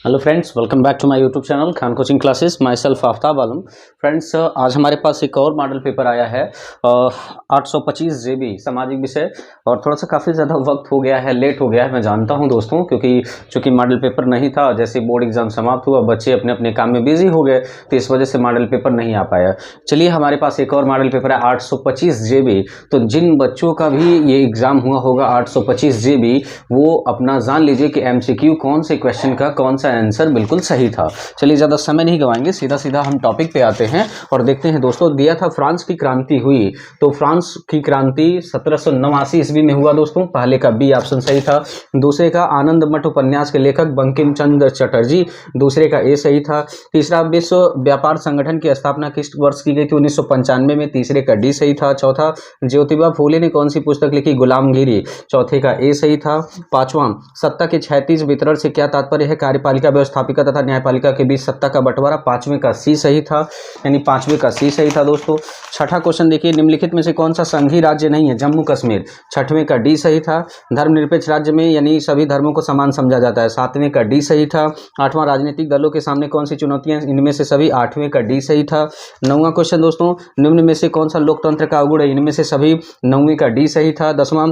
Hello friends, welcome back to my YouTube channel Khan coaching classes. Myself Aftab Alam. Friends, आज हमारे पास एक और model paper आया है 825 GB सामाजिक विषय। और थोड़ा सा काफ़ी ज़्यादा वक्त हो गया है, लेट हो गया है, मैं जानता हूं दोस्तों, क्योंकि चूँकि मॉडल पेपर नहीं था, जैसे बोर्ड एग्जाम समाप्त हुआ, बच्चे अपने अपने काम में बिजी हो गए, तो इस वजह से मॉडल पेपर नहीं आ पाया। चलिए, हमारे पास एक और मॉडल पेपर है 825 GB। तो जिन बच्चों का भी ये एग्ज़ाम हुआ होगा 825 GB, वो अपना जान लीजिए कि MCQ कौन से क्वेश्चन का कौन सा आंसर बिल्कुल सही था। चलिए, ज़्यादा समय नहीं गवाएंगे, सीधा सीधा हम टॉपिक पे आते हैं और देखते हैं। दोस्तों, दिया था फ्रांस की क्रांति हुई, तो फ्रांस की क्रांति 1789 ईस्वी में हुआ दोस्तों। पहले का बी ऑप्शन सही था। दूसरे का आनंद मठ उपन्यास के लेखक बंकिम चंद्र चटर्जी, दूसरे का ए सही था। तीसरा, विश्व व्यापार संगठन की स्थापना किस वर्ष की गई थी? 1995 में, तीसरे का डी सही था। चौथा, ज्योतिबा फूले ने कौन सी पुस्तक लिखी? गुलामगिरी, चौथे का ए सही था। पांचवा, सत्ता के क्षैतिज वितरण से क्या तात्पर्य है? कार्यपालिका, व्यवस्थापिका तथा न्यायपालिका के बीच सत्ता का बंटवारा, पांचवें का सी सही था, यानी पांचवें का सी सही था दोस्तों। छठा क्वेश्चन देखिए, निम्नलिखित में से कौन सा संघीय राज्य नहीं है? जम्मू कश्मीर, छठवें का डी सही था। धर्मनिरपेक्ष राज्य में यानी सभी धर्मों को समान समझा जाता है, सातवें का डी सही था। आठवां, राजनीतिक दलों के सामने कौन सी चुनौतियां? इनमें से सभी, आठवें का डी सही था। नौवां क्वेश्चन दोस्तों, निम्न में से कौन सा लोकतंत्र का अवगुण है? इनमें से सभी, नौवीं का डी सही था। दसवां,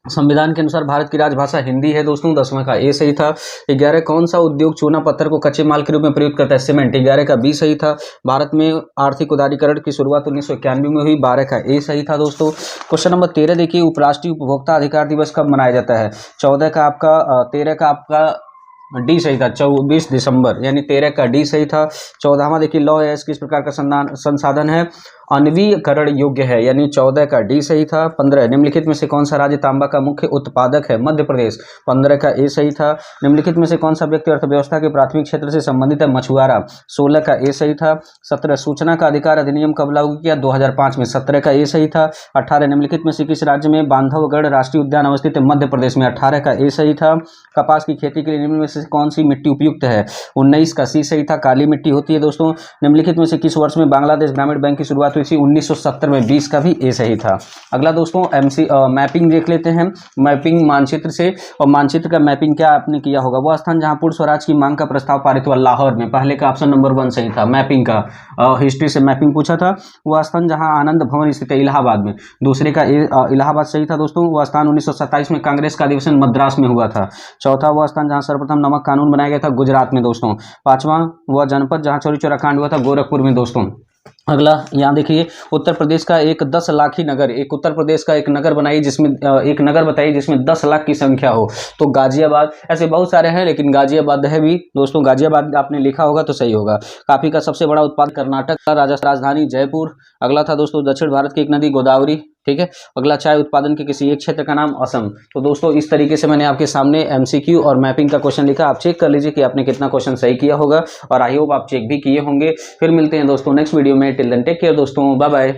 संविधान के अनुसार भारत की राजभाषा हिंदी है दोस्तों, 10वां का ए सही था। 11, कौन सा उद्योग चूना पत्थर को कच्चे माल के रूप में प्रयुक्त करता है? सीमेंट, 11 का बी सही था। भारत में आर्थिक उदारीकरण की शुरुआत 1991 में हुई, 12 का ए सही था दोस्तों। क्वेश्चन नंबर 13 देखिए, उपराष्ट्रीय उपभोक्ता अधिकार दिवस कब मनाया जाता है? 14 का आपका 13 का आपका डी सही था, 24 दिसंबर, यानी 13 का डी सही था। 14वां देखिए, लौह अयस्क किस प्रकार का संसाधन है? अनवीकरण योग्य है, यानी 14 का डी सही था। 15, निम्नलिखित में से कौन सा राज्य तांबा का मुख्य उत्पादक है? मध्य प्रदेश, 15 का ए सही था। निम्नलिखित में से कौन सा व्यक्ति अर्थव्यवस्था के प्राथमिक क्षेत्र से संबंधित है? मछुआरा, 16 का ए सही था। 17, सूचना का अधिकार अधिनियम कब लागू किया? 2005 में, 17 का ए सही था। 18, निम्नलिखित में से किस राज्य में बांधवगढ़ राष्ट्रीय उद्यान अवस्थित है? मध्य प्रदेश में, 18 का ए सही था। कपास की खेती के लिए निम्न में से कौन सी मिट्टी उपयुक्त है? 19 का सी सही था, काली मिट्टी होती है दोस्तों। निम्नलिखित में से किस वर्ष में बांग्लादेश ग्रामीण बैंक की शुरुआत हुई थी? 1970 में, 20 का भी ए सही था। अगला दोस्तों, मैपिंग देख लेते हैं, मैपिंग मानचित्र से। और मानचित्र का मैपिंग क्या आपने किया होगा? वह स्थान जहां पूर्ण स्वराज की मांग का प्रस्ताव पारित हुआ, लाहौर में, पहले का ऑप्शन नंबर 1 सही था। मैपिंग का हिस्ट्री से मैपिंग पूछा था। वह स्थान जहां आनंद भवन स्थित है, इलाहाबाद में, दूसरे का इलाहाबाद सही था दोस्तों। वह स्थान 1927 में कांग्रेस का अधिवेशन मद्रास में हुआ था। चौथा, वह स्थान जहां सर्वप्रथम नमक कानून बनाया गया था, गुजरात में दोस्तों। पांचवा, वह जनपद जहां चौरी चौरा कांड हुआ था, गोरखपुर में दोस्तों। अगला यहाँ देखिए, उत्तर प्रदेश का एक 10 लाखी नगर, एक उत्तर प्रदेश का एक नगर बनाइए जिसमें एक नगर बताइए जिसमें 10 लाख की संख्या हो। तो गाजियाबाद, ऐसे बहुत सारे हैं, लेकिन गाजियाबाद है भी दोस्तों। गाजियाबाद आपने लिखा होगा तो सही होगा। कॉफी का सबसे बड़ा उत्पादक कर्नाटक का, राजधानी जयपुर। अगला था दोस्तों, दक्षिण भारत की एक नदी गोदावरी, ठीक है। अगला, चाय उत्पादन के किसी एक क्षेत्र का नाम, असम। तो दोस्तों, इस तरीके से मैंने आपके सामने MCQ और मैपिंग का क्वेश्चन लिखा। आप चेक कर लीजिए कि आपने कितना क्वेश्चन सही किया होगा, और आई होप आप चेक भी किए होंगे। फिर मिलते हैं दोस्तों नेक्स्ट वीडियो में। टिल देन टेक केयर दोस्तों, बाय बाय।